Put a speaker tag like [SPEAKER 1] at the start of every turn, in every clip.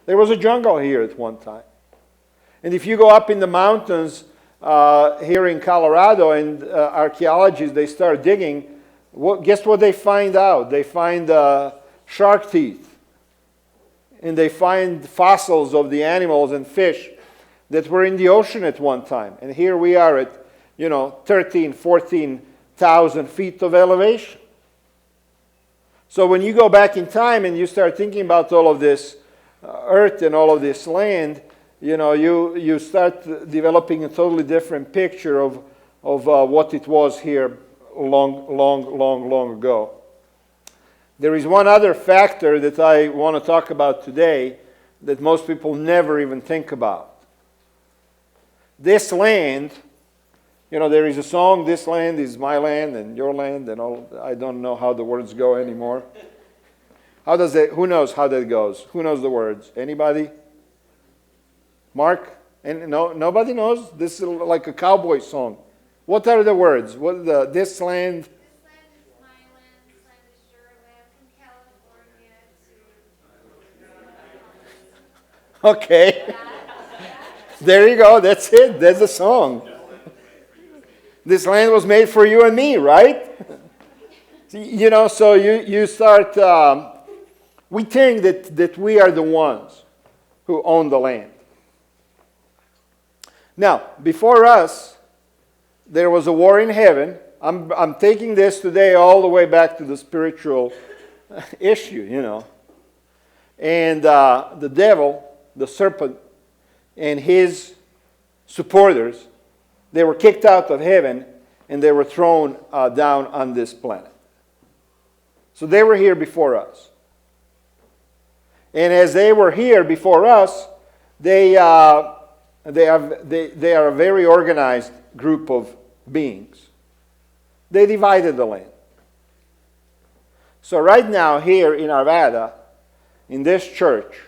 [SPEAKER 1] There was a jungle here at one time. And if you go up in the mountains here in Colorado and archaeologists, they start digging, guess what they find out? They find shark teeth. And they find fossils of the animals and fish that were in the ocean at one time. And here we are at, 13, 14,000 feet of elevation. So when you go back in time and you start thinking about all of this earth and all of this land, you start developing a totally different picture of what it was here long ago. There is one other factor that I want to talk about today that most people never even think about. This land, there is a song, this land is my land and your land and all. I don't know how the words go anymore. Who knows how that goes? Who knows the words? Anybody? Mark? No, nobody knows? This is like a cowboy song. What are the words? This land? Okay. There you go. That's it. That's the song. This land was made for you and me, right? So you start, we think that we are the ones who own the land. Now, before us, there was a war in heaven. I'm taking this today all the way back to the spiritual issue, And the devil, the serpent, and his supporters, they were kicked out of heaven and they were thrown down on this planet. So they were here before us. And as they were here before us, they are a very organized group of beings. They divided the land. So right now here in Arvada, in this church,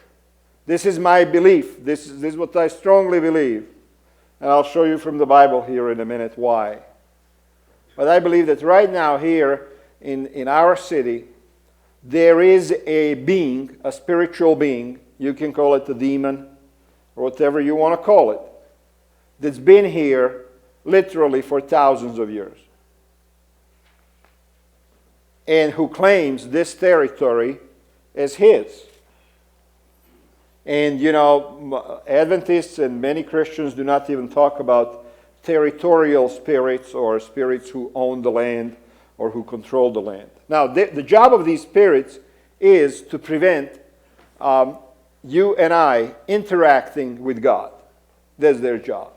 [SPEAKER 1] this is my belief. This is what I strongly believe. And I'll show you from the Bible here in a minute why. But I believe that right now here in our city, there is a being, a spiritual being, you can call it a demon, or whatever you want to call it, that's been here literally for thousands of years. And who claims this territory as his. And, Adventists and many Christians do not even talk about territorial spirits or spirits who own the land or who control the land. Now, the job of these spirits is to prevent you and I interacting with God. That's their job.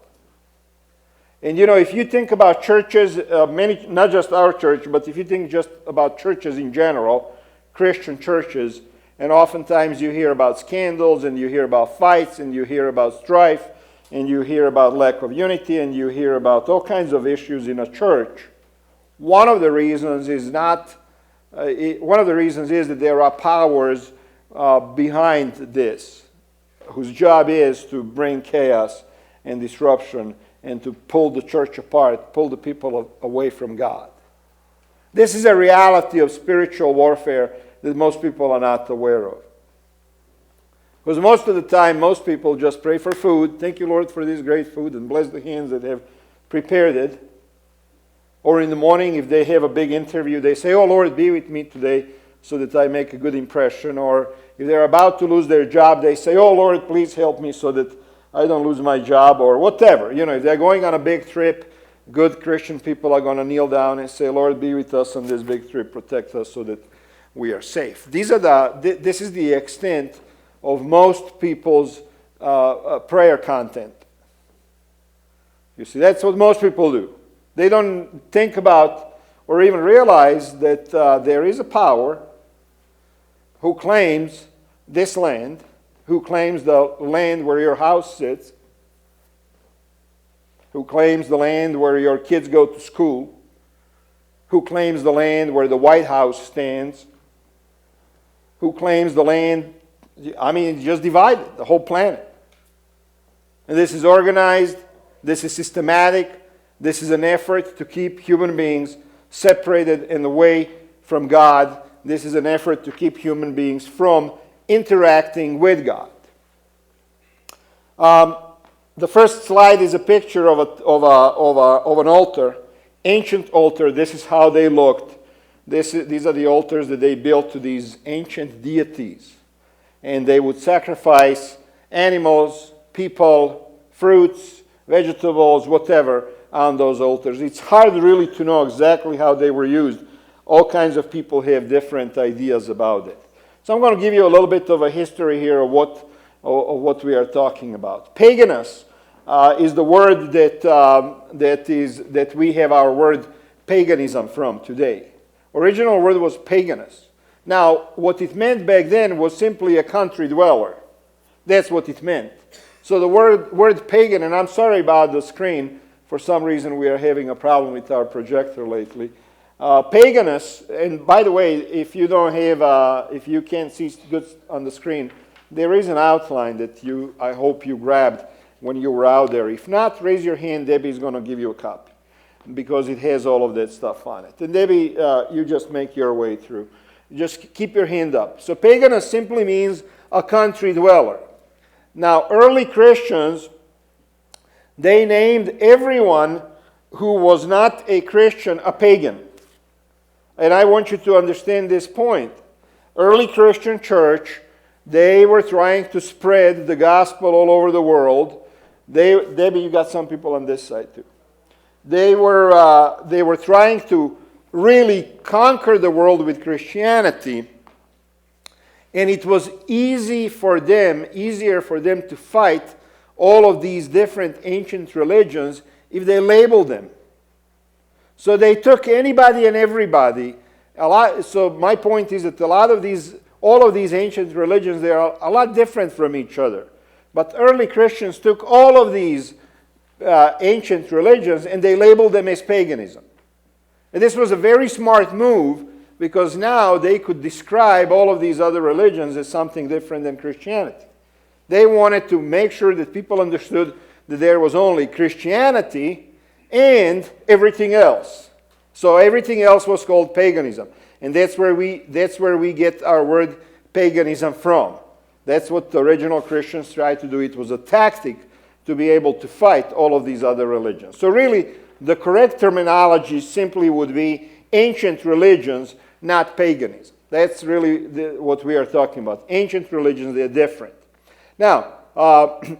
[SPEAKER 1] And, if you think about churches, many, not just our church, but if you think just about churches in general, Christian churches, and oftentimes you hear about scandals, and you hear about fights, and you hear about strife, and you hear about lack of unity, and you hear about all kinds of issues in a church. One of the reasons is that there are powers behind this, whose job is to bring chaos and disruption and to pull the church apart, pull the people away from God. This is a reality of spiritual warfare that most people are not aware of. Because most of the time, most people just pray for food. Thank you, Lord, for this great food, and bless the hands that have prepared it. Or in the morning, if they have a big interview, they say, oh, Lord, be with me today so that I make a good impression. Or if they're about to lose their job, they say, oh, Lord, please help me so that I don't lose my job, or whatever. If they're going on a big trip, good Christian people are going to kneel down and say, Lord, be with us on this big trip, protect us so that we are safe. This is the extent of most people's prayer content. You see, that's what most people do. They don't think about or even realize that there is a power who claims this land, who claims the land where your house sits, who claims the land where your kids go to school, who claims the land where the White House stands, who claims the land, just divided, the whole planet. And this is organized, this is systematic, this is an effort to keep human beings separated and away from God. This is an effort to keep human beings from interacting with God. The first slide is a picture of an altar, ancient altar. This is how they looked. These are the altars that they built to these ancient deities. And they would sacrifice animals, people, fruits, vegetables, whatever, on those altars. It's hard really to know exactly how they were used. All kinds of people have different ideas about it. So I'm going to give you a little bit of a history here of what we are talking about. Paganus is the word that we have our word paganism from today. Original word was paganus. Now, what it meant back then was simply a country dweller. That's what it meant. So the word pagan, and I'm sorry about the screen. For some reason, we are having a problem with our projector lately. Paganus, and by the way, if you don't have, if you can't see good on the screen, there is an outline that I hope you grabbed when you were out there. If not, raise your hand. Debbie's going to give you a copy because it has all of that stuff on it. And Debbie, you just make your way through. Just keep your hand up. So paganus simply means a country dweller. Now, early Christians, they named everyone who was not a Christian a pagan. And I want you to understand this point. Early Christian church, they were trying to spread the gospel all over the world. Debbie, you got some people on this side too. They were trying to really conquer the world with Christianity. And it was easier for them to fight all of these different ancient religions if they labeled them. So they took anybody and everybody. So my point is that all of these ancient religions, they are a lot different from each other. But early Christians took all of these ancient religions and they labeled them as paganism. And this was a very smart move because now they could describe all of these other religions as something different than Christianity. They wanted to make sure that people understood that there was only Christianity and everything else. So everything else was called paganism. And that's where we get our word paganism from. That's what the original Christians tried to do. It was a tactic to be able to fight all of these other religions. So really, the correct terminology simply would be ancient religions, not paganism. That's really what we are talking about. Ancient religions, they're different. Now,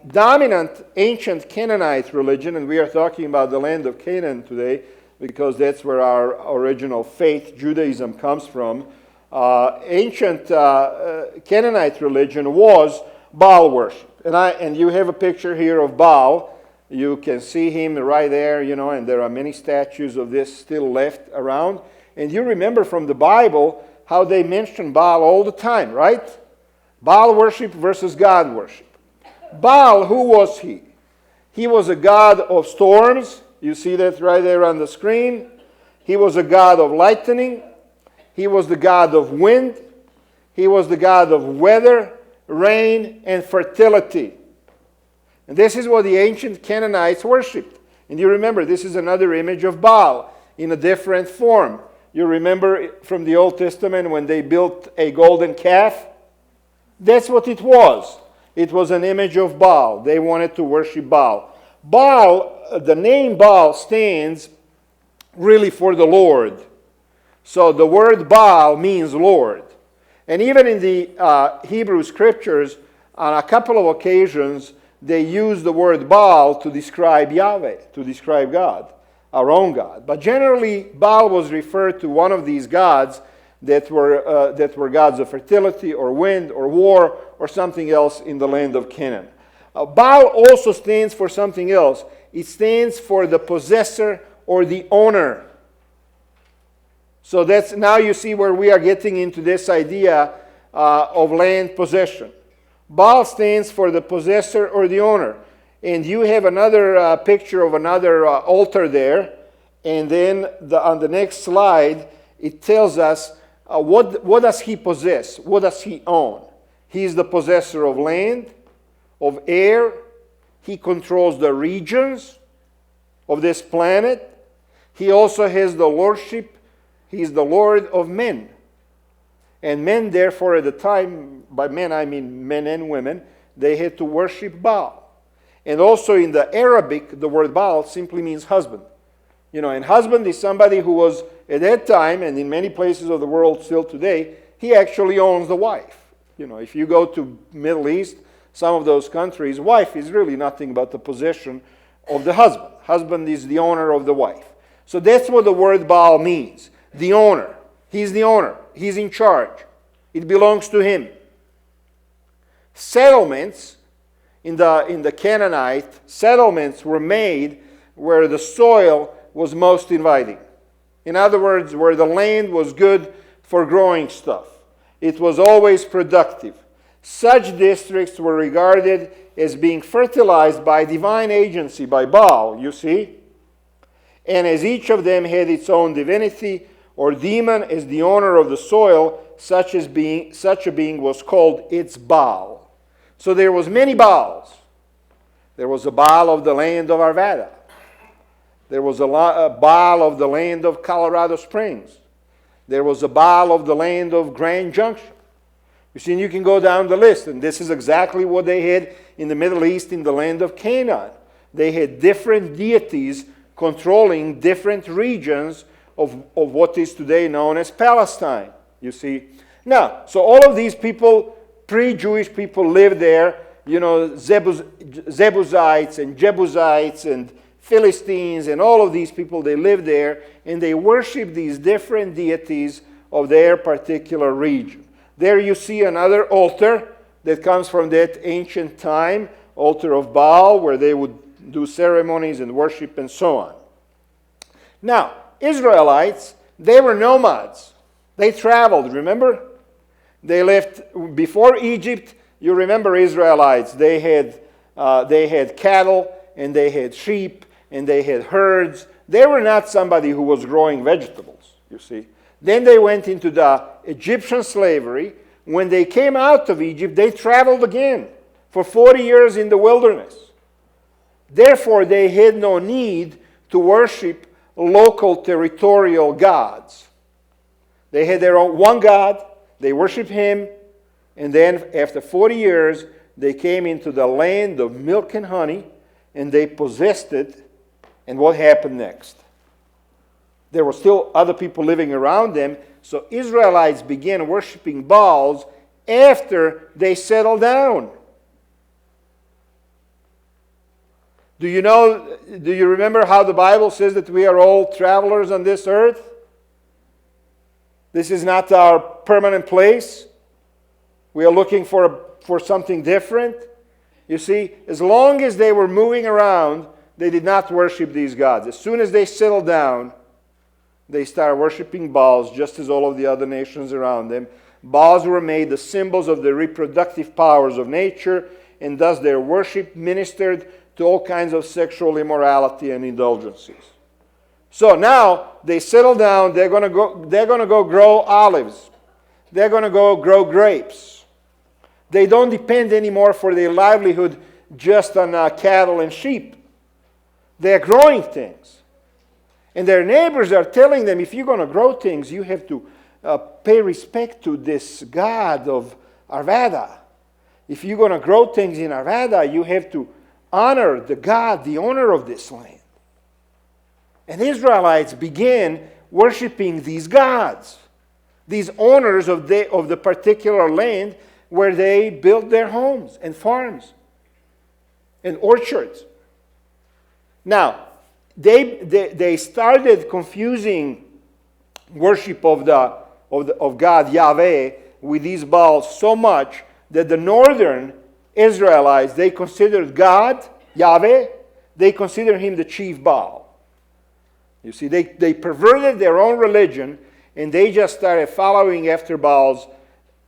[SPEAKER 1] dominant ancient Canaanite religion, and we are talking about the land of Canaan today because that's where our original faith, Judaism, comes from. Ancient Canaanite religion was Baal worship. And you have a picture here of Baal. You can see him right there, and there are many statues of this still left around. And you remember from the Bible how they mention Baal all the time, right? Baal worship versus God worship. Baal, who was he? He was a god of storms. You see that right there on the screen. He was a god of lightning. He was the god of wind. He was the god of weather, rain, and fertility. And this is what the ancient Canaanites worshipped. And you remember, this is another image of Baal in a different form. You remember from the Old Testament when they built a golden calf? That's what it was. It was an image of Baal. They wanted to worship Baal. Baal, the name Baal stands really for the Lord. So the word Baal means Lord. And even in the Hebrew scriptures, on a couple of occasions, they use the word Baal to describe Yahweh, to describe God, our own God. But generally, Baal was referred to one of these gods that were gods of fertility or wind or war or something else in the land of Canaan. Baal also stands for something else. It stands for the possessor or the owner. So that's now you see where we are getting into this idea of land possession. Baal stands for the possessor or the owner. And you have another picture of another altar there. And then on the next slide, it tells us what does he possess? What does he own? He is the possessor of land, of air. He controls the regions of this planet. He also has the lordship. He is the Lord of men. And men, therefore, at the time, by men I mean men and women, they had to worship Baal. And also in the Arabic, the word Baal simply means husband. And husband is somebody who was, at that time, and in many places of the world still today, he actually owns the wife. If you go to Middle East, some of those countries, wife is really nothing but the possession of the husband. Husband is the owner of the wife. So that's what the word Baal means. The owner. He's the owner. He's in charge. It belongs to him. Settlements in the Canaanite, settlements were made where the soil was most inviting. In other words, where the land was good for growing stuff. It was always productive. Such districts were regarded as being fertilized by divine agency, by Baal, you see. And as each of them had its own divinity or demon as the owner of the soil, such a being was called its Baal. So there was many Baals. There was a Baal of the land of Arvada. There was a Baal of the land of Colorado Springs. There was a Baal of the land of Grand Junction. You see, and you can go down the list, and this is exactly what they had in the Middle East in the land of Canaan. They had different deities controlling different regions of what is today known as Palestine, you see. Now, so all of these people, pre-Jewish people, lived there, Jebusites and Jebusites and Philistines and all of these people, they lived there, and they worshiped these different deities of their particular region. There you see another altar that comes from that ancient time, altar of Baal, where they would do ceremonies and worship and so on. Now, Israelites, they were nomads. They traveled, remember? They left before Egypt. You remember Israelites. They had cattle, and they had sheep, and they had herds. They were not somebody who was growing vegetables, you see. Then they went into the Egyptian slavery. When they came out of Egypt, they traveled again for 40 years in the wilderness. Therefore, they had no need to worship local territorial gods. They had their own one God. They worshiped him. And then after 40 years, they came into the land of milk and honey, and they possessed it. And what happened next? There were still other people living around them, so Israelites began worshiping Baals after they settled down. Do you remember how the Bible says that we are all travelers on this earth? This is not our permanent place. We are looking for something different. You see, as long as they were moving around, they did not worship these gods. As soon as they settled down, they started worshiping Baals, just as all of the other nations around them. Baals were made the symbols of the reproductive powers of nature, and thus their worship ministered to all kinds of sexual immorality and indulgences. So now they settle down. They're going to go grow olives. They're going to go grow grapes. They don't depend anymore for their livelihood just on cattle and sheep. They're growing things. And their neighbors are telling them, if you're going to grow things, you have to pay respect to this God of Arvada. If you're going to grow things in Arvada, you have to honor the God, the owner of this land. And Israelites began worshiping these gods, these owners of the particular land where they built their homes and farms and orchards. Now, they started confusing worship of God Yahweh with these Baals so much that the northern Israelites, they considered God Yahweh, they considered him the chief Baal. You see, they perverted their own religion, and they just started following after Baals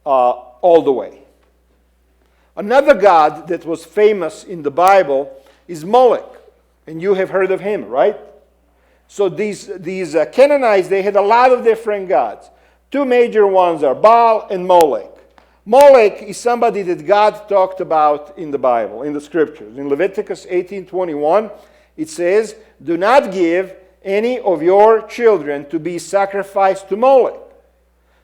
[SPEAKER 1] all the way. Another god that was famous in the Bible is Moloch. And you have heard of him, right? So these Canaanites, they had a lot of different gods. Two major ones are Baal and Moloch. Moloch is somebody that God talked about in the Bible, in the Scriptures. In Leviticus 18:21, it says, "Do not give any of your children to be sacrificed to Moloch,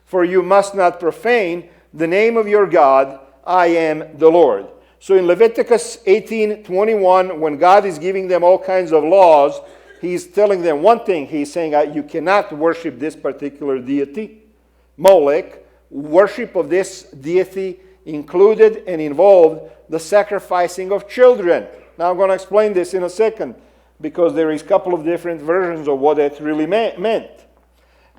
[SPEAKER 1] for you must not profane the name of your God. I am the Lord." So in Leviticus 18:21, when God is giving them all kinds of laws, he's telling them one thing. He's saying, you cannot worship this particular deity, Moloch. Worship of this deity included and involved the sacrificing of children. Now I'm going to explain this in a second, because there is a couple of different versions of what that really meant.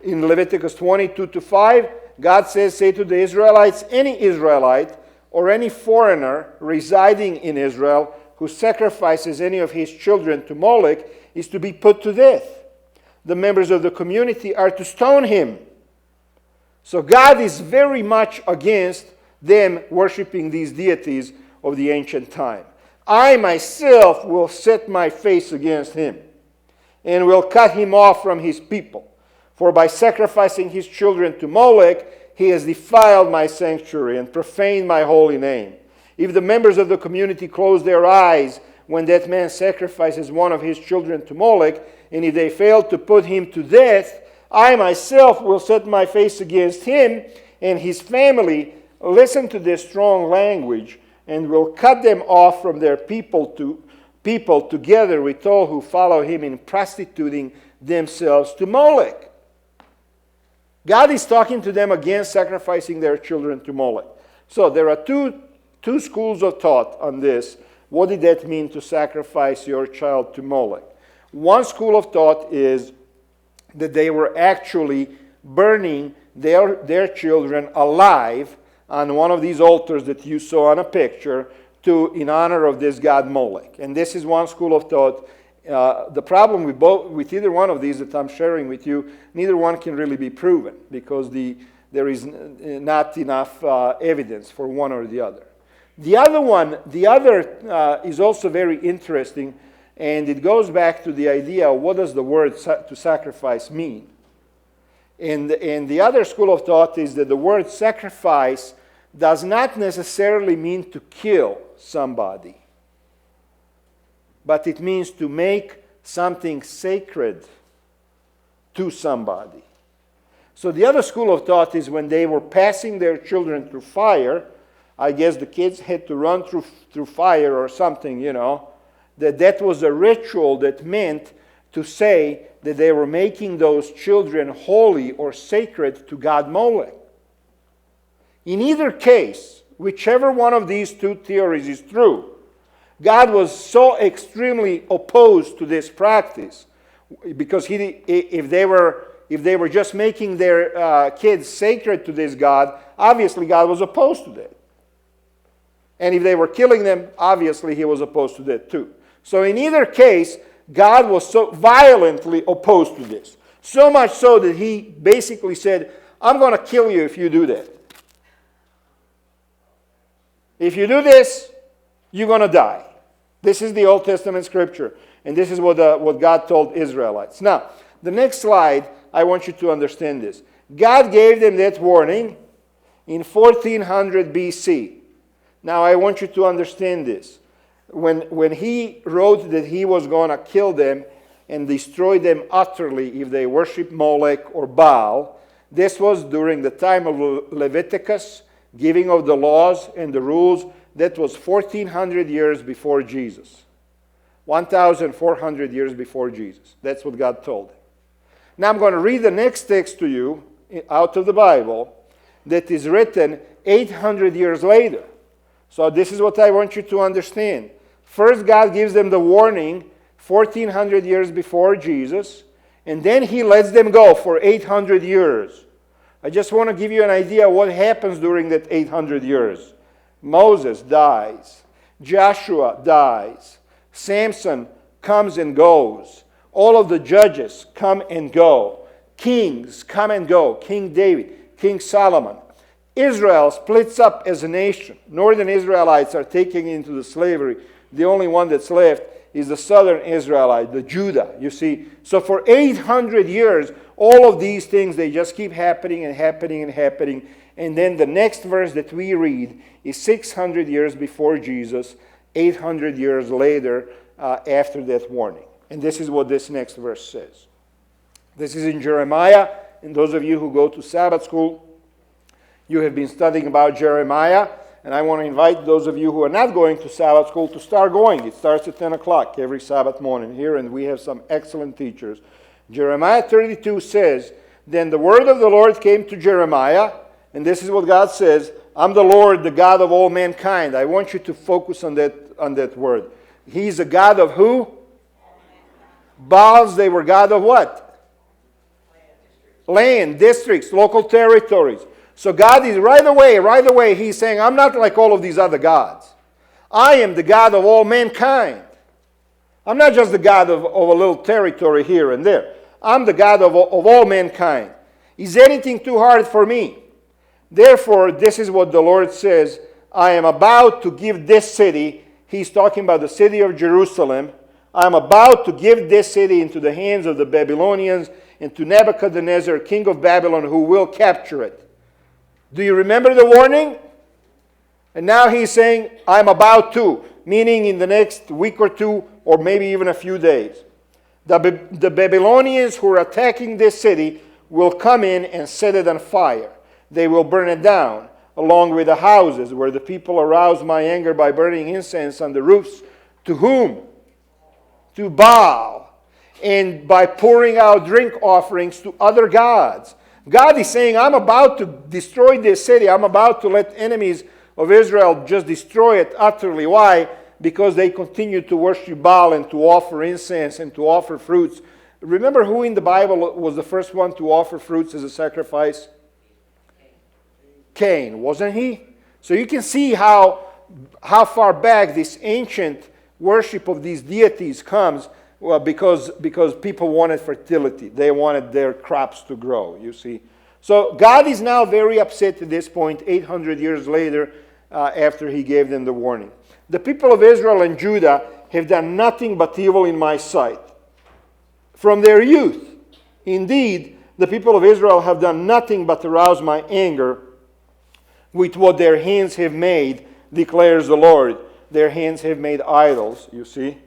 [SPEAKER 1] In Leviticus 22:5, God says, say to the Israelites, any Israelite or any foreigner residing in Israel who sacrifices any of his children to Moloch is to be put to death. The members of the community are to stone him. So God is very much against them worshiping these deities of the ancient time. I myself will set my face against him and will cut him off from his people. For by sacrificing his children to Moloch, he has defiled my sanctuary and profaned my holy name. If the members of the community close their eyes when that man sacrifices one of his children to Moloch, and if they fail to put him to death, I myself will set my face against him and his family, listen to this strong language, and will cut them off from their people together with all who follow him in prostituting themselves to Moloch. God is talking to them against sacrificing their children to Moloch. So there are two schools of thought on this. What did that mean to sacrifice your child to Moloch? One school of thought is that they were actually burning their children alive on one of these altars that you saw on a picture in honor of this god Moloch. And this is one school of thought. The problem with either one of these that I'm sharing with you, neither one can really be proven, because there is not enough evidence for one or the other. The other is also very interesting, and it goes back to the idea of what does the word to sacrifice mean. And the other school of thought is that the word sacrifice does not necessarily mean to kill somebody, but it means to make something sacred to somebody. So the other school of thought is when they were passing their children through fire, I guess the kids had to run through fire or something, that was a ritual that meant to say that they were making those children holy or sacred to God Moloch. In either case, whichever one of these two theories is true, God was so extremely opposed to this practice, because if they were just making their kids sacred to this God, obviously God was opposed to that. And if they were killing them, obviously he was opposed to that too. So in either case, God was so violently opposed to this. So much so that he basically said, I'm going to kill you if you do that. If you do this, you're going to die. This is the Old Testament scripture. And this is what God told Israelites. Now, the next slide, I want you to understand this. God gave them that warning in 1400 BC. Now, I want you to understand this. When he wrote that he was going to kill them and destroy them utterly if they worship Moloch or Baal, this was during the time of Leviticus, giving of the laws and the rules. That was 1400 years before Jesus. 1400 years before Jesus. That's what God told him. Now I'm going to read the next text to you out of the Bible that is written 800 years later. So this is what I want you to understand. First, God gives them the warning 1400 years before Jesus, and then he lets them go for 800 years. I just want to give you an idea of what happens during that 800 years. Moses dies. Joshua dies. Samson comes and goes. All of the judges come and go. Kings come and go. King David, King Solomon. Israel splits up as a nation. Northern Israelites are taken into the slavery. The only one that's left is the southern Israelite, the Judah, you see. So for 800 years, all of these things, they just keep happening and happening and happening. And then the next verse that we read is 600 years before Jesus, 800 years later after that warning. And this is what this next verse says. This is in Jeremiah. And those of you who go to Sabbath school, you have been studying about Jeremiah. And I want to invite those of you who are not going to Sabbath school to start going. It starts at 10 o'clock every Sabbath morning here, and we have some excellent teachers. Jeremiah 32 says, "Then the word of the Lord came to Jeremiah," and this is what God says, "I'm the Lord, the God of all mankind." I want you to focus on that word. He's a God of who? Baals, they were God of what? Land, districts, local territories. So God is right away, he's saying, I'm not like all of these other gods. I am the God of all mankind. I'm not just the God of a little territory here and there. I'm the God of all mankind. Is anything too hard for me? Therefore, this is what the Lord says, I am about to give this city, he's talking about the city of Jerusalem, I am about to give this city into the hands of the Babylonians and to Nebuchadnezzar, king of Babylon, who will capture it. Do you remember the warning? And now he's saying, I'm about to, meaning in the next week or two, or maybe even a few days. The Babylonians who are attacking this city will come in and set it on fire. They will burn it down, along with the houses where the people arouse my anger by burning incense on the roofs. To whom? To Baal. And by pouring out drink offerings to other gods. God is saying, I'm about to destroy this city. I'm about to let enemies of Israel just destroy it utterly. Why? Because they continue to worship Baal and to offer incense and to offer fruits. Remember who in the Bible was the first one to offer fruits as a sacrifice? Cain, wasn't he? So you can see how far back this ancient worship of these deities comes. Well, because people wanted fertility. They wanted their crops to grow, you see. So God is now very upset at this point, 800 years later, after he gave them the warning. The people of Israel and Judah have done nothing but evil in my sight. From their youth, indeed, the people of Israel have done nothing but arouse my anger with what their hands have made, declares the Lord. Their hands have made idols, you see.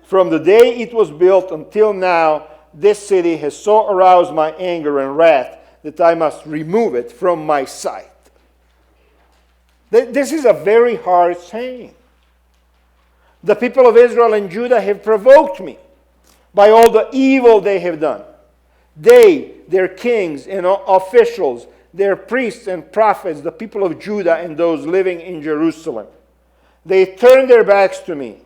[SPEAKER 1] From the day it was built until now, this city has so aroused my anger and wrath that I must remove it from my sight. This is a very hard saying. The people of Israel and Judah have provoked me by all the evil they have done. They, their kings and officials, their priests and prophets, the people of Judah and those living in Jerusalem. They turned their backs to me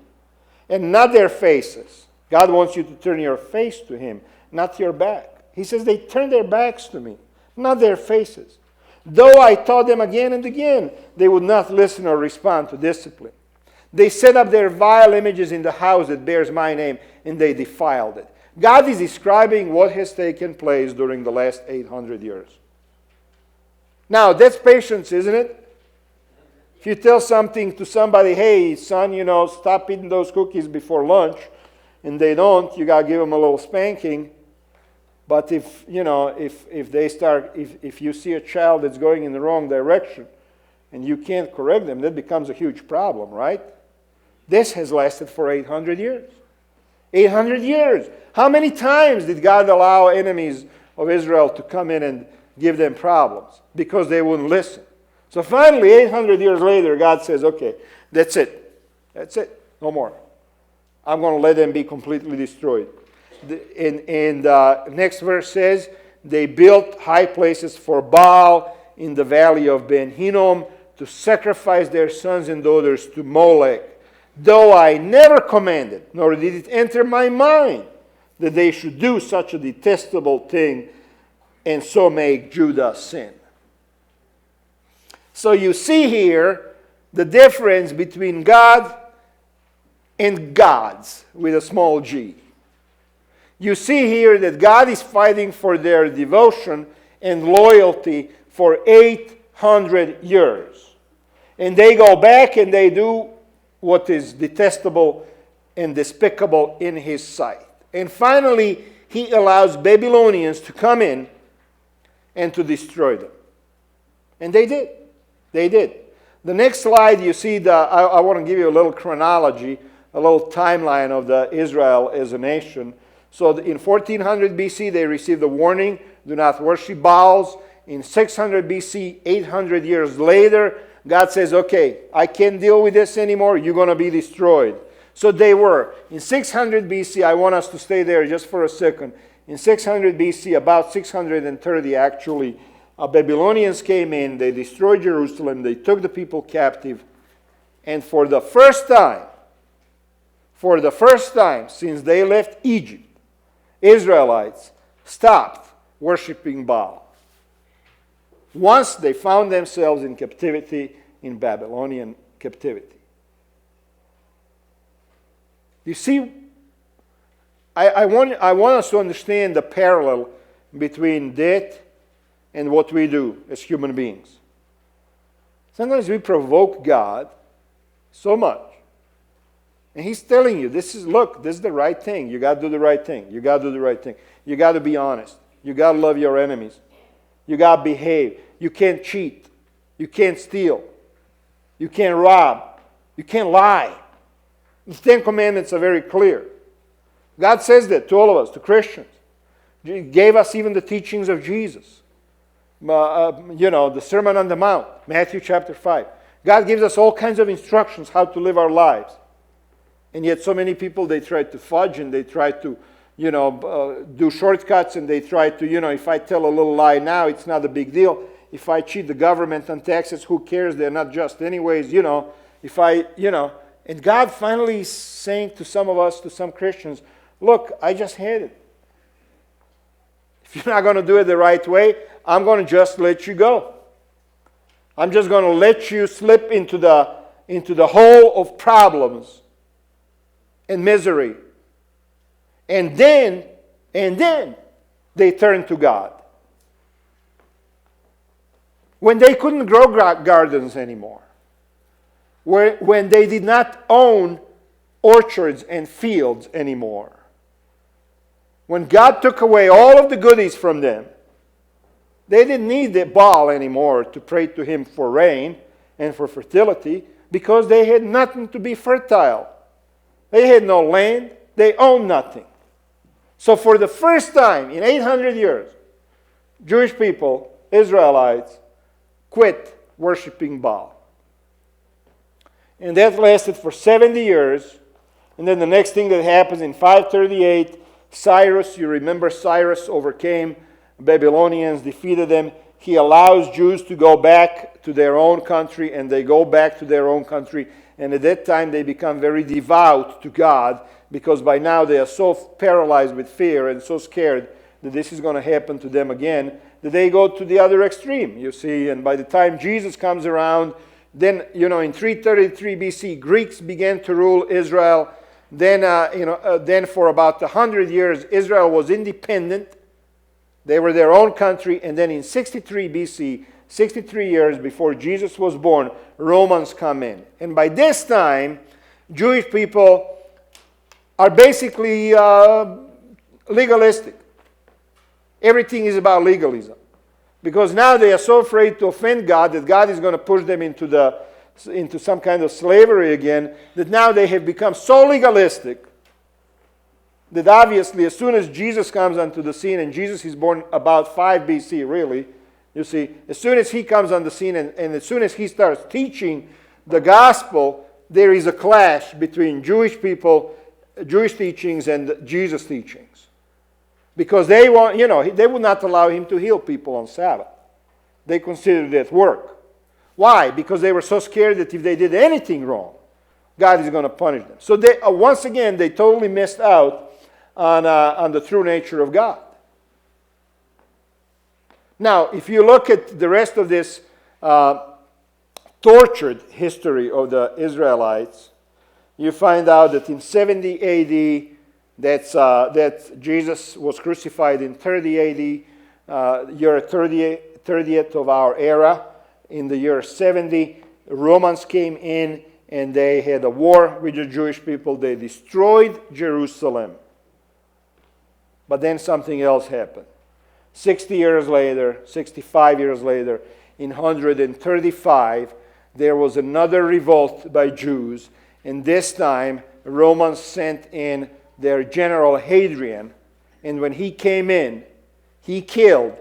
[SPEAKER 1] and not their faces. God wants you to turn your face to him, not your back. He says they turned their backs to me, not their faces. Though I taught them again and again, they would not listen or respond to discipline. They set up their vile images in the house that bears my name, and they defiled it. God is describing what has taken place during the last 800 years. Now, that's patience, isn't it? If you tell something to somebody, hey, son, stop eating those cookies before lunch, and they don't, you got to give them a little spanking. But if you see a child that's going in the wrong direction, and you can't correct them, that becomes a huge problem, right? This has lasted for 800 years. 800 years. How many times did God allow enemies of Israel to come in and give them problems? Because they wouldn't listen. So finally, 800 years later, God says, okay, that's it. That's it. No more. I'm going to let them be completely destroyed. And next verse says, they built high places for Baal in the valley of Ben Hinnom to sacrifice their sons and daughters to Moloch. Though I never commanded, nor did it enter my mind that they should do such a detestable thing and so make Judah sin. So you see here the difference between God and gods with a small g. You see here that God is fighting for their devotion and loyalty for 800 years. And they go back and they do what is detestable and despicable in his sight. And finally, he allows Babylonians to come in and to destroy them. And they did. They did. The next slide, you see, I want to give you a little chronology, a little timeline of Israel as a nation. So in 1400 BC, they received a warning, do not worship Baals. In 600 BC, 800 years later, God says, okay, I can't deal with this anymore. You're going to be destroyed. So they were. In 600 BC, I want us to stay there just for a second. In 600 BC, about 630 actually, Babylonians came in. They destroyed Jerusalem. They took the people captive. And for the first time since they left Egypt, Israelites stopped worshiping Baal. Once they found themselves in captivity, in Babylonian captivity. You see, I want us to understand the parallel between that and what we do as human beings. Sometimes we provoke God so much. And He's telling you, this is the right thing. You got to do the right thing. You got to do the right thing. You got to be honest. You got to love your enemies. You got to behave. You can't cheat. You can't steal. You can't rob. You can't lie. The Ten Commandments are very clear. God says that to all of us, to Christians. He gave us even the teachings of Jesus. The Sermon on the Mount, Matthew chapter 5. God gives us all kinds of instructions how to live our lives. And yet so many people, they try to fudge and they try to, do shortcuts, and they try to, if I tell a little lie now, it's not a big deal. If I cheat the government on taxes, who cares? They're not just anyways, And God finally is saying to some of us, to some Christians, look, I just had it. If you're not going to do it the right way, I'm going to just let you go. I'm just going to let you slip into the hole of problems and misery. And then they turn to God. When they couldn't grow gardens anymore. When they did not own orchards and fields anymore. When God took away all of the goodies from them, they didn't need the Baal anymore to pray to him for rain and for fertility, because they had nothing to be fertile. They had no land. They owned nothing. So for the first time in 800 years, Jewish people, Israelites, quit worshiping Baal. And that lasted for 70 years. And then the next thing that happens in 538, Cyrus, you remember Cyrus overcame Babylonians, defeated them. He allows Jews to go back to their own country, and they go back to their own country. And at that time, they become very devout to God, because by now they are so paralyzed with fear and so scared that this is going to happen to them again, that they go to the other extreme, you see. And by the time Jesus comes around, then, in 333 BC, Greeks began to rule Israel. Then, then for about 100 years, Israel was independent. They were their own country. And then in 63 BC, 63 years before Jesus was born, Romans come in. And by this time, Jewish people are basically legalistic. Everything is about legalism. Because now they are so afraid to offend God that God is going to push them into some kind of slavery again, that now they have become so legalistic that obviously as soon as Jesus comes onto the scene, and Jesus is born about 5 BC really, you see, as soon as he comes on the scene and as soon as he starts teaching the gospel, there is a clash between Jewish people, Jewish teachings, and Jesus' teachings. Because they would not allow him to heal people on Sabbath. They considered it work. Why? Because they were so scared that if they did anything wrong, God is going to punish them. So they, once again, they totally missed out on the true nature of God. Now, if you look at the rest of this tortured history of the Israelites, you find out that in 70 AD, that Jesus was crucified in 30 AD, year 30th of our era. In the year 70, Romans came in and they had a war with the Jewish people. They destroyed Jerusalem. But then something else happened. 60 years later, 65 years later, in 135, there was another revolt by Jews. And this time, Romans sent in their general Hadrian, and when he came in, he killed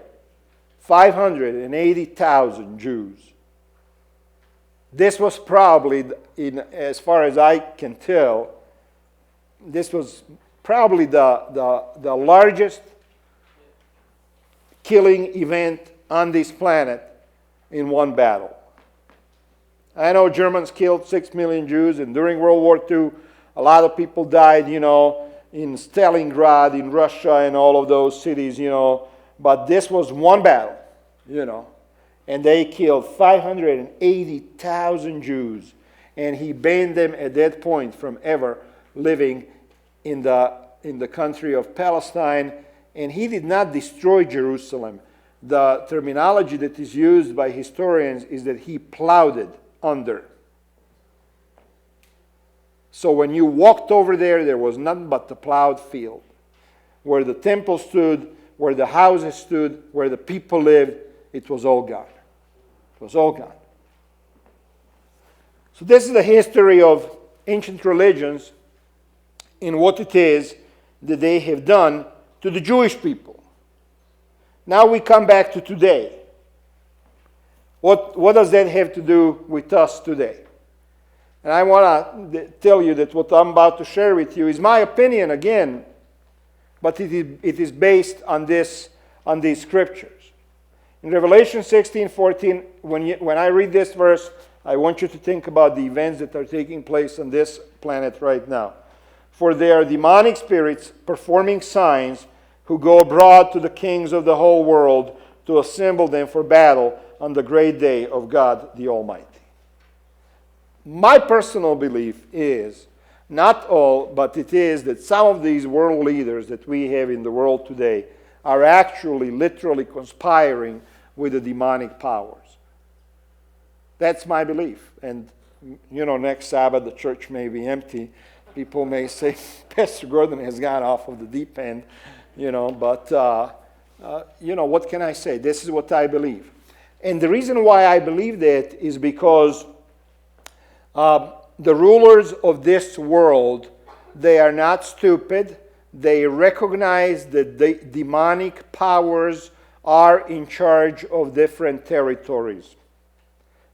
[SPEAKER 1] 580,000 Jews. This was probably, as far as I can tell, this was probably the largest killing event on this planet in one battle. I know Germans killed 6 million Jews, and during World War II, a lot of people died, in Stalingrad, in Russia, and all of those cities, But this was one battle, And they killed 580,000 Jews, and he banned them at that point from ever living in the country of Palestine, and he did not destroy Jerusalem. The terminology that is used by historians is that he plowed it under. So when you walked over there was nothing but the plowed field. Where the temple stood, where the houses stood, where the people lived, it was all gone. It was all gone. So this is the history of ancient religions and what it is that they have done to the Jewish people. Now we come back to today. What does that have to do with us today? And I want to tell you that what I'm about to share with you is my opinion again, but it is based on these scriptures. In Revelation 16:14, when I read this verse, I want you to think about the events that are taking place on this planet right now. For they are demonic spirits performing signs who go abroad to the kings of the whole world to assemble them for battle on the great day of God the Almighty. My personal belief is, not all, but it is that some of these world leaders that we have in the world today are actually literally conspiring with the demonic powers. That's my belief. And, next Sabbath the church may be empty. People may say, Pastor Gordon has gone off of the deep end, but, what can I say? This is what I believe. And the reason why I believe that is because the rulers of this world, they are not stupid. They recognize that the demonic powers are in charge of different territories.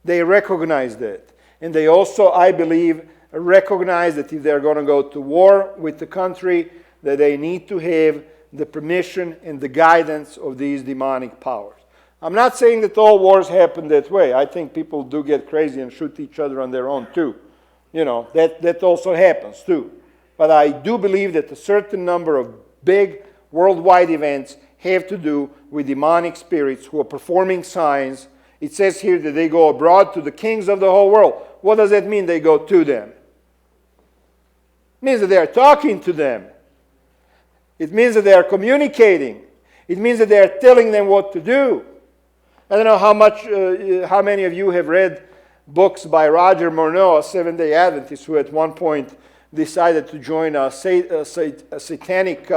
[SPEAKER 1] They recognize that. And they also, I believe, recognize that if they're going to go to war with the country, that they need to have the permission and the guidance of these demonic powers. I'm not saying that all wars happen that way. I think people do get crazy and shoot each other on their own too. That also happens too. But I do believe that a certain number of big worldwide events have to do with demonic spirits who are performing signs. It says here that they go abroad to the kings of the whole world. What does that mean, they go to them? It means that they are talking to them. It means that they are communicating. It means that they are telling them what to do. I don't know how many of you have read books by Roger Morneau, a Seventh-day Adventist, who at one point decided to join a satanic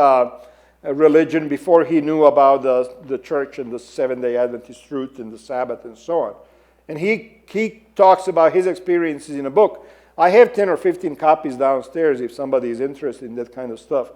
[SPEAKER 1] religion before he knew about the church and the Seventh-day Adventist truth and the Sabbath and so on. And he talks about his experiences in a book. I have 10 or 15 copies downstairs if somebody is interested in that kind of stuff.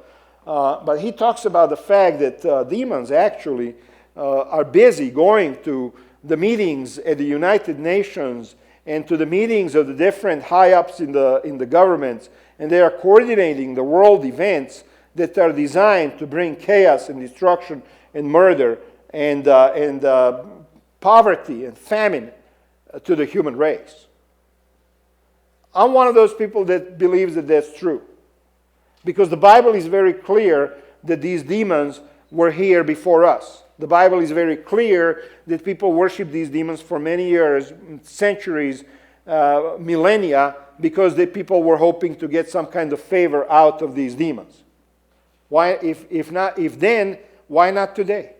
[SPEAKER 1] But he talks about the fact that demons actually are busy going to the meetings at the United Nations and to the meetings of the different high-ups in the governments, and they are coordinating the world events that are designed to bring chaos and destruction and murder and poverty and famine to the human race. I'm one of those people that believes that that's true, because the Bible is very clear that these demons were here before us. The Bible is very clear that people worship these demons for many years, centuries, millennia, because the people were hoping to get some kind of favor out of these demons. Why, if then, why not today?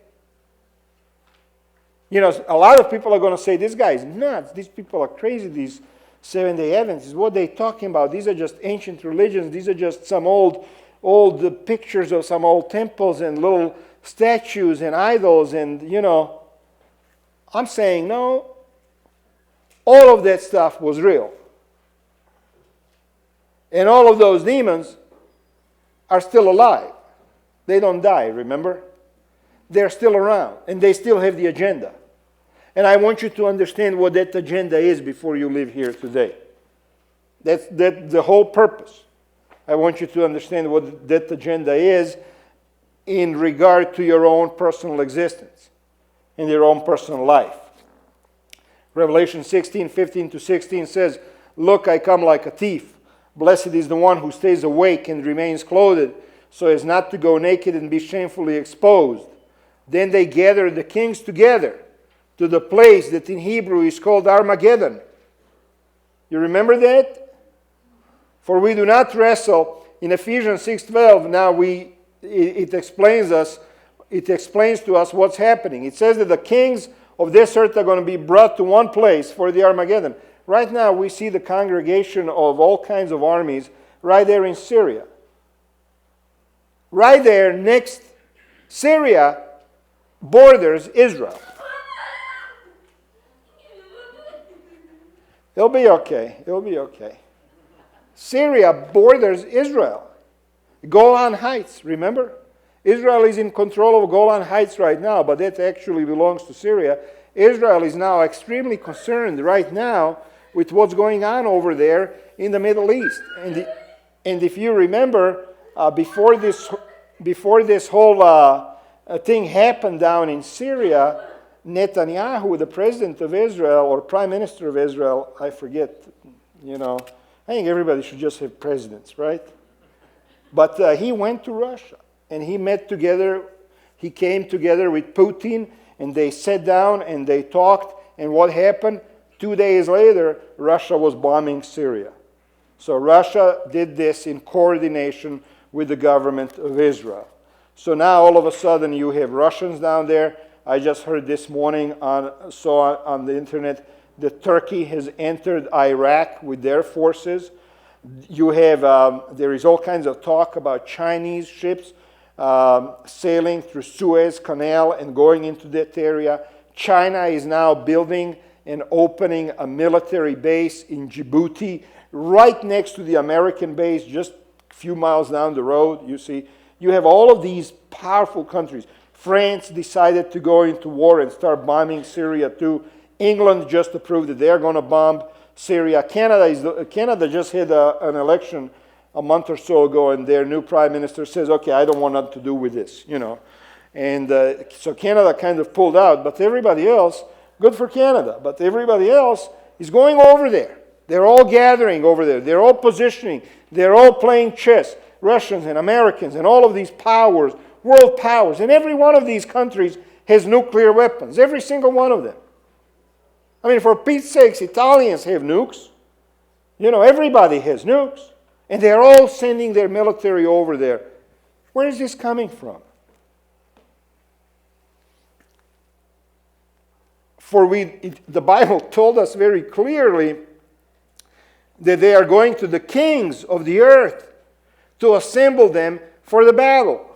[SPEAKER 1] A lot of people are going to say, this guy is nuts, these people are crazy, these Seventh-day Adventists, what are they talking about? These are just ancient religions, these are just some old pictures of some old temples and little statues and idols, and I'm saying no, all of that stuff was real. And all of those demons are still alive. They don't die, remember? They're still around, and they still have the agenda. And I want you to understand what that agenda is before you leave here today. That's the whole purpose. I want you to understand what that agenda is in regard to your own personal existence, in your own personal life. Revelation 16:15-16 says, "Look, I come like a thief. Blessed is the one who stays awake and remains clothed, so as not to go naked and be shamefully exposed." Then they gathered the kings together to the place that in Hebrew is called Armageddon. You remember that? For we do not wrestle. In Ephesians 6:12, now it explains to us what's happening. It says that the kings of this earth are going to be brought to one place for the Armageddon. Right now we see the congregation of all kinds of armies right there in Syria. Right there next, Syria borders Israel. It'll be okay. It'll be okay. Syria borders Israel. Golan Heights, remember? Israel is in control of Golan Heights right now, but that actually belongs to Syria. Israel is now extremely concerned right now with what's going on over there in the Middle East. And if you remember, before this whole thing happened down in Syria, Netanyahu, the president of Israel, or prime minister of Israel, I forget, I think everybody should just have presidents, right? But he went to Russia, and he came together with Putin, and they sat down and they talked, and what happened? 2 days later, Russia was bombing Syria. So Russia did this in coordination with the government of Israel. So now all of a sudden you have Russians down there. I just heard this morning saw on the internet that Turkey has entered Iraq with their forces. You have there is all kinds of talk about Chinese ships sailing through Suez Canal and going into that area. China is now building and opening a military base in Djibouti, right next to the American base, just a few miles down the road. You see, you have all of these powerful countries. France decided to go into war and start bombing Syria too. England just approved that they're going to bomb Syria. Canada just had an election a month or so ago, and their new prime minister says, okay, I don't want nothing to do with this, And so Canada kind of pulled out, but everybody else, good for Canada, but everybody else is going over there. They're all gathering over there. They're all positioning. They're all playing chess. Russians and Americans and all of these powers, world powers, and every one of these countries has nuclear weapons. Every single one of them. I mean, for Pete's sakes, Italians have nukes. Everybody has nukes. And they're all sending their military over there. Where is this coming from? The Bible told us very clearly that they are going to the kings of the earth to assemble them for the battle.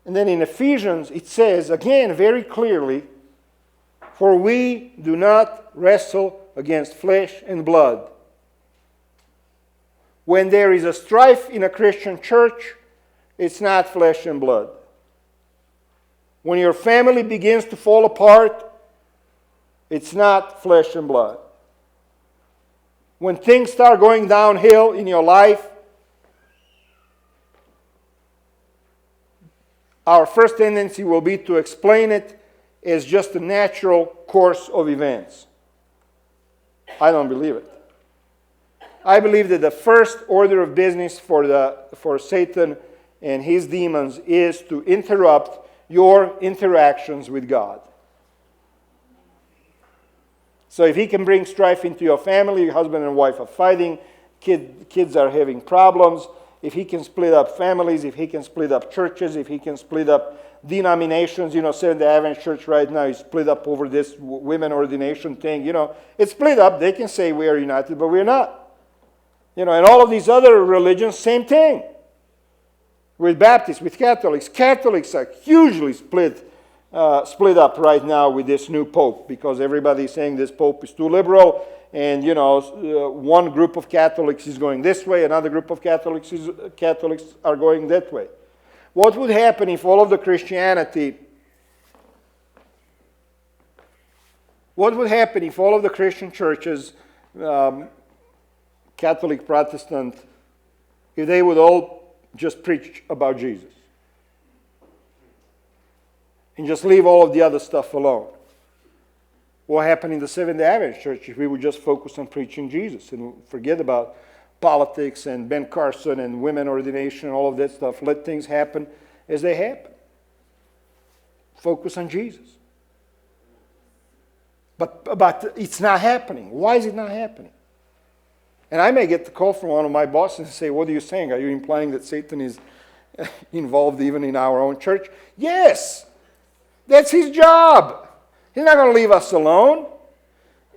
[SPEAKER 1] And then in Ephesians, it says, again, very clearly, for we do not wrestle against flesh and blood. When there is a strife in a Christian church, it's not flesh and blood. When your family begins to fall apart, it's not flesh and blood. When things start going downhill in your life, our first tendency will be to explain it as just a natural course of events. I don't believe it. I believe that the first order of business for Satan and his demons is to interrupt your interactions with God. So if he can bring strife into your family, your husband and wife are fighting, kids are having problems, if he can split up families, if he can split up churches, if he can split up denominations, Seventh-day Adventist Church right now is split up over this women ordination thing, it's split up. They can say we are united, but we're not. And all of these other religions, same thing. With Baptists, with Catholics. Catholics are hugely split up right now with this new pope because everybody's saying this pope is too liberal, and one group of Catholics is going this way, another group of Catholics are going that way. What would happen if all of the Christianity, what would happen if all of the Christian churches, Catholic, Protestant, if they would all just preach about Jesus and just leave all of the other stuff alone? What happened in the Seventh-day Adventist Church if we would just focus on preaching Jesus and forget about politics and Ben Carson and women ordination and all of that stuff? Let things happen as they happen. Focus on Jesus. But it's not happening. Why is it not happening? And I may get the call from one of my bosses and say, what are you saying? Are you implying that Satan is involved even in our own church? Yes! That's his job. He's not going to leave us alone.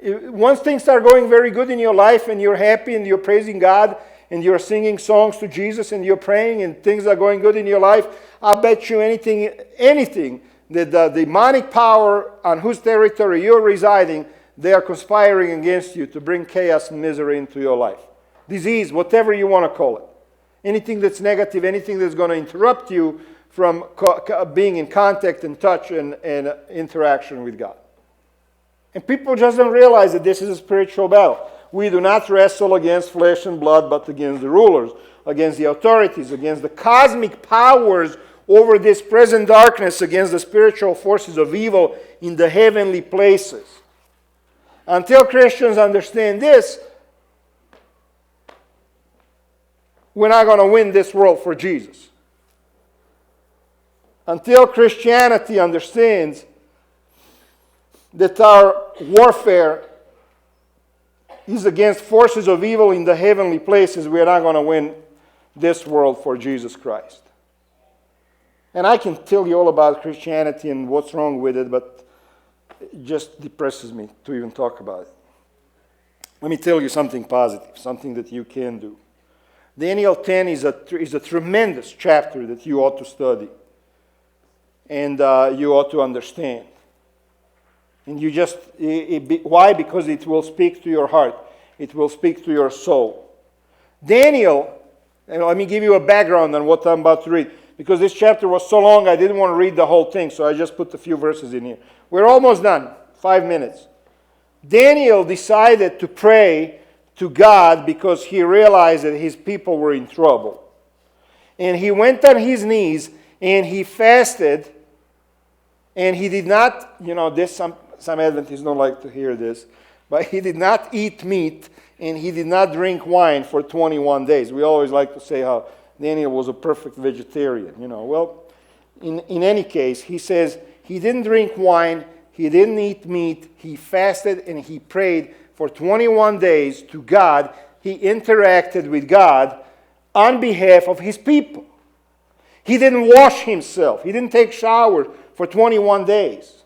[SPEAKER 1] Once things start going very good in your life and you're happy and you're praising God and you're singing songs to Jesus and you're praying and things are going good in your life, I'll bet you anything that the demonic power on whose territory you're residing, they are conspiring against you to bring chaos and misery into your life. Disease, whatever you want to call it. Anything that's negative, anything that's going to interrupt you from being in contact and touch and interaction with God. And people just don't realize that this is a spiritual battle. We do not wrestle against flesh and blood, but against the rulers, against the authorities, against the cosmic powers over this present darkness, against the spiritual forces of evil in the heavenly places. Until Christians understand this, we're not going to win this world for Jesus. Until Christianity understands that our warfare is against forces of evil in the heavenly places, we are not going to win this world for Jesus Christ. And I can tell you all about Christianity and what's wrong with it, but it just depresses me to even talk about it. Let me tell you something positive, something that you can do. Daniel 10 is a tremendous chapter that you ought to study. And you ought to understand. And you just, why? Because it will speak to your heart. It will speak to your soul. Daniel, and let me give you a background on what I'm about to read. Because this chapter was so long, I didn't want to read the whole thing, so I just put a few verses in here. We're almost done. 5 minutes. Daniel decided to pray to God because he realized that his people were in trouble. And he went on his knees and he fasted, and he did not, some Adventists don't like to hear this, but he did not eat meat and he did not drink wine for 21 days. We always like to say how Daniel was a perfect vegetarian, Well, in any case, he says he didn't drink wine, he didn't eat meat, he fasted and he prayed for 21 days to God. He interacted with God on behalf of his people. He didn't wash himself. He didn't take showers for 21 days.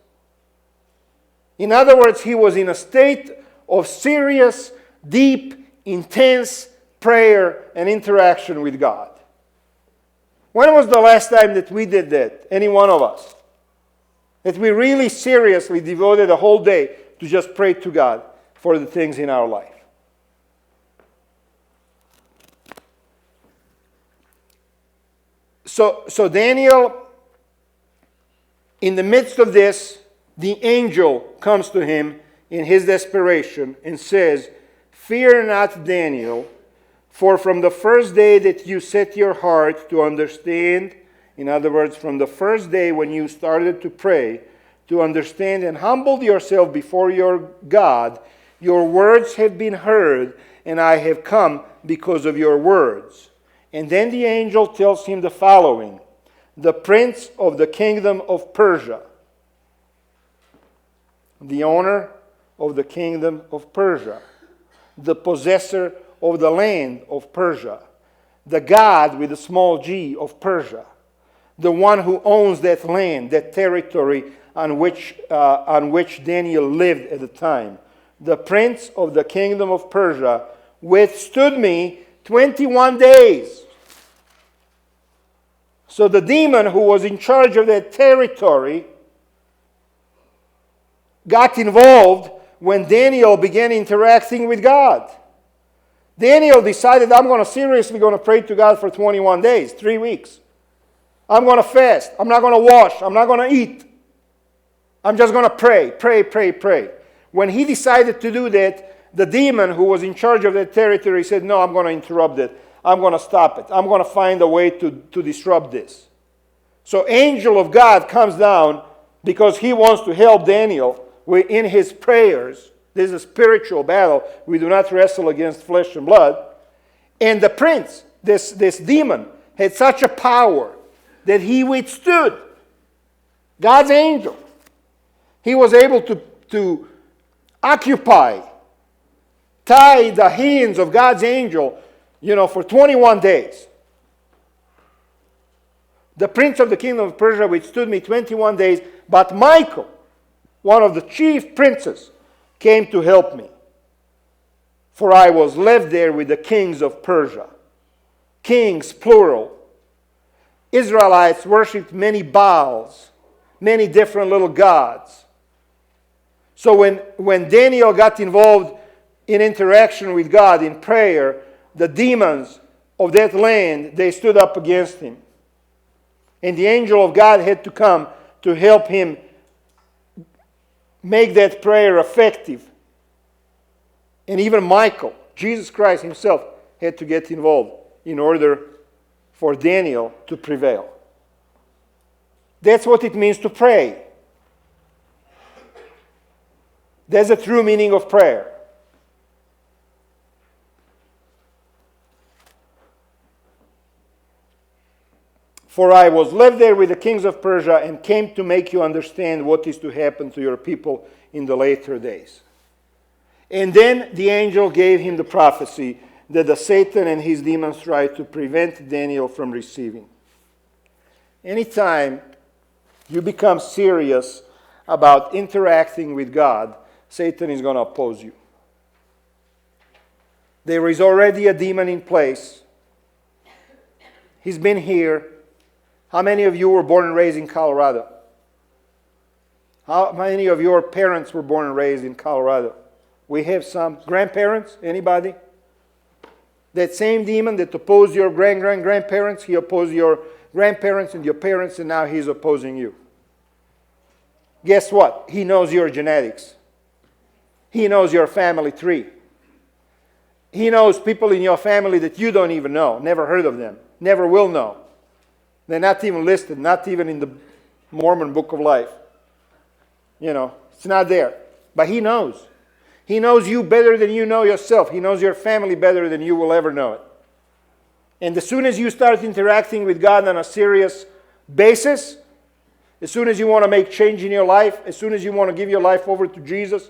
[SPEAKER 1] In other words, he was in a state of serious, deep, intense prayer and interaction with God. When was the last time that we did that? Any one of us? That we really seriously devoted a whole day to just pray to God for the things in our life. So Daniel, in the midst of this, the angel comes to him in his desperation and says, "Fear not, Daniel, for from the first day that you set your heart to understand," in other words, from the first day when you started to pray, to understand and humbled yourself before your God, your words have been heard, and I have come because of your words. And then the angel tells him the following: the prince of the kingdom of Persia, the owner of the kingdom of Persia, the possessor of the land of Persia, the God with a small g of Persia, the one who owns that land, that territory on which Daniel lived at the time, the prince of the kingdom of Persia, withstood me 21 days. So the demon who was in charge of that territory got involved when Daniel began interacting with God. Daniel decided, I'm seriously going to pray to God for 21 days, 3 weeks. I'm going to fast. I'm not going to wash. I'm not going to eat. I'm just going to pray, pray, pray, pray. When he decided to do that, the demon who was in charge of that territory said, no, I'm going to interrupt it. I'm going to stop it. I'm going to find a way to disrupt this. So angel of God comes down because he wants to help Daniel in his prayers. This is a spiritual battle. We do not wrestle against flesh and blood. And the prince, this demon, had such a power that he withstood God's angel. He was able to occupy, tie the hands of God's angel, for 21 days. The prince of the kingdom of Persia withstood me 21 days, but Michael, one of the chief princes, came to help me. For I was left there with the kings of Persia. Kings, plural. Israelites worshipped many Baals, many different little gods. So when Daniel got involved in interaction with God in prayer, the demons of that land, they stood up against him. And the angel of God had to come to help him make that prayer effective. And even Michael, Jesus Christ himself, had to get involved in order for Daniel to prevail. That's what it means to pray. That's the true meaning of prayer. For I was left there with the kings of Persia and came to make you understand what is to happen to your people in the later days. And then the angel gave him the prophecy that the Satan and his demons tried to prevent Daniel from receiving. Anytime you become serious about interacting with God, Satan is going to oppose you. There is already a demon in place. He's been here. How many of you were born and raised in Colorado? How many of your parents were born and raised in Colorado? We have some. Grandparents? Anybody? That same demon that opposed your grandparents, he opposed your grandparents and your parents, and now he's opposing you. Guess what? He knows your genetics. He knows your family tree. He knows people in your family that you don't even know, never heard of them, never will know. They're not even listed, not even in the Mormon Book of Life. It's not there. But he knows. He knows you better than you know yourself. He knows your family better than you will ever know it. And as soon as you start interacting with God on a serious basis, as soon as you want to make change in your life, as soon as you want to give your life over to Jesus,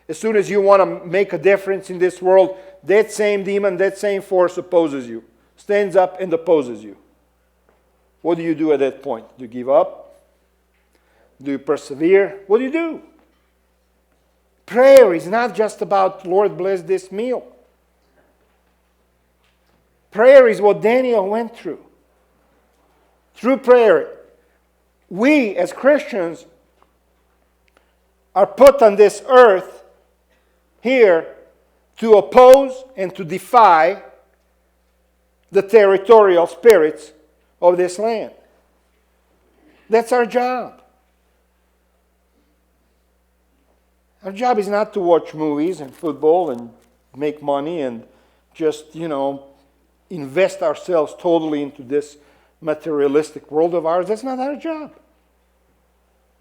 [SPEAKER 1] as soon as you want to make a difference in this world, that same demon, that same force opposes you, stands up and opposes you. What do you do at that point? Do you give up? Do you persevere? What do you do? Prayer is not just about, Lord, bless this meal. Prayer is what Daniel went through. Through prayer, we as Christians are put on this earth here to oppose and to defy the territorial spirits of this land. That's our job. Our job is not to watch movies and football and make money and just, invest ourselves totally into this materialistic world of ours. That's not our job.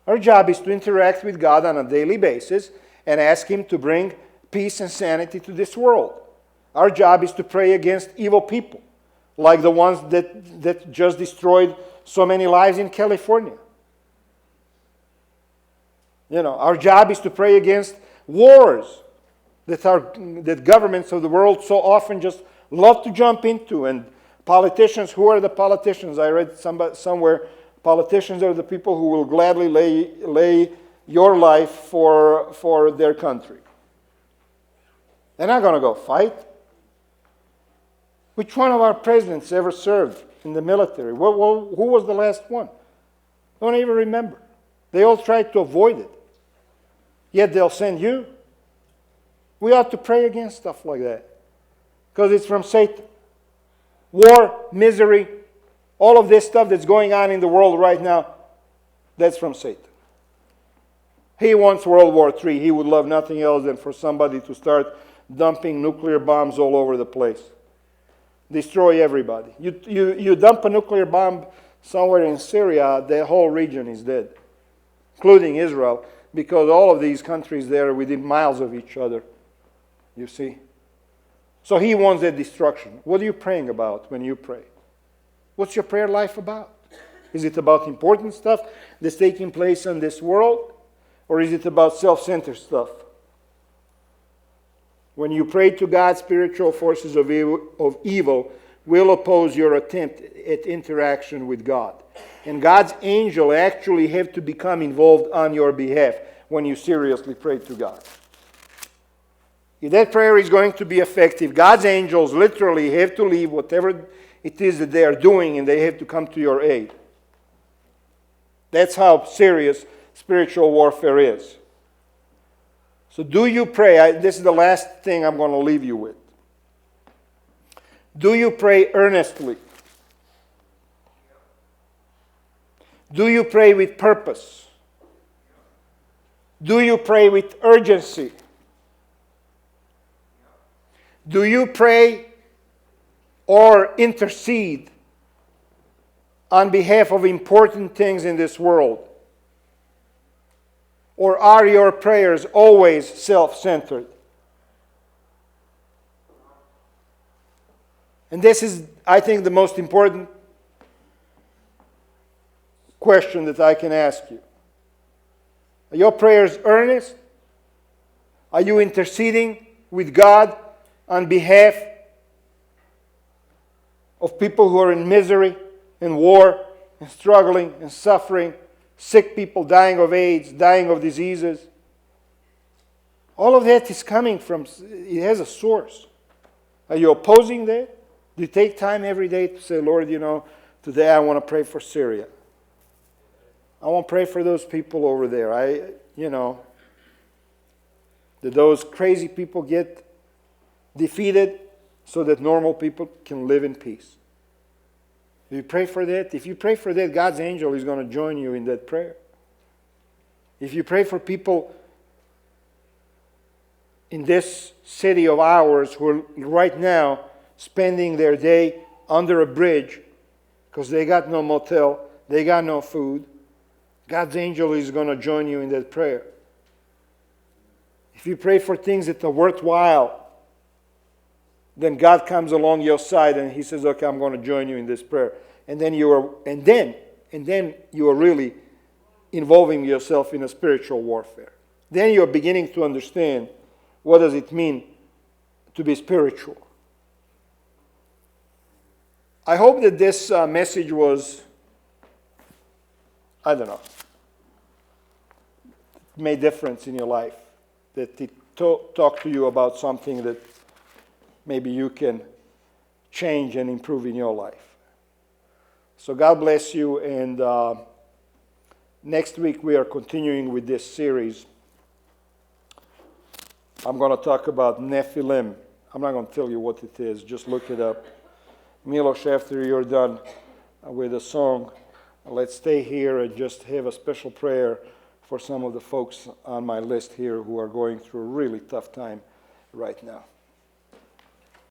[SPEAKER 1] Our job is to interact with God on a daily basis and ask Him to bring peace and sanity to this world. Our job is to pray against evil people, like the ones that just destroyed so many lives in California. Our job is to pray against wars that governments of the world so often just love to jump into. And politicians, who are the politicians? I read somewhere, politicians are the people who will gladly lay your life for their country. They're not going to go fight. Which one of our presidents ever served in the military? Who was the last one? Don't even remember. They all tried to avoid it. Yet they'll send you. We ought to pray against stuff like that, because it's from Satan. War, misery, All of this stuff that's going on in the world right now, that's from Satan. He wants World War III. He would love nothing else than for somebody to start dumping nuclear bombs all over the place. Destroy everybody. You dump a nuclear bomb somewhere in Syria, the whole region is dead, including Israel, because all of these countries there are within miles of each other. You see? So he wants that destruction. What are you praying about when you pray? What's your prayer life about? Is it about important stuff that's taking place in this world? Or is it about self-centered stuff? When you pray to God, spiritual forces of evil will oppose your attempt at interaction with God. And God's angel actually have to become involved on your behalf when you seriously pray to God. If that prayer is going to be effective, God's angels literally have to leave whatever it is that they are doing, and they have to come to your aid. That's how serious spiritual warfare is. So do you pray? This is the last thing I'm going to leave you with. Do you pray earnestly? Do you pray with purpose? Do you pray with urgency? Do you pray or intercede on behalf of important things in this world? Or are your prayers always self-centered? And this is, I think, the most important question that I can ask you. Are your prayers earnest? Are you interceding with God on behalf of people who are in misery, in war, and struggling, and suffering? Sick people dying of AIDS, dying of diseases. All of that is coming from, it has a source. Are you opposing that? Do you take time every day to say, Lord, today I want to pray for Syria. I want to pray for those people over there. That those crazy people get defeated so that normal people can live in peace. Do you pray for that? If you pray for that, God's angel is going to join you in that prayer. If you pray for people in this city of ours who are right now spending their day under a bridge because they got no motel, they got no food, God's angel is going to join you in that prayer. If you pray for things that are worthwhile, then God comes along your side and He says, "Okay, I'm going to join you in this prayer." And then you are really involving yourself in a spiritual warfare. Then you are beginning to understand what does it mean to be spiritual. I hope that this message was, made difference in your life. That it talked to you about something that maybe you can change and improve in your life. So God bless you, and next week we are continuing with this series. I'm going to talk about Nephilim. I'm not going to tell you what it is, just look it up. Moloch, after you're done with the song, let's stay here and just have a special prayer for some of the folks on my list here who are going through a really tough time right now.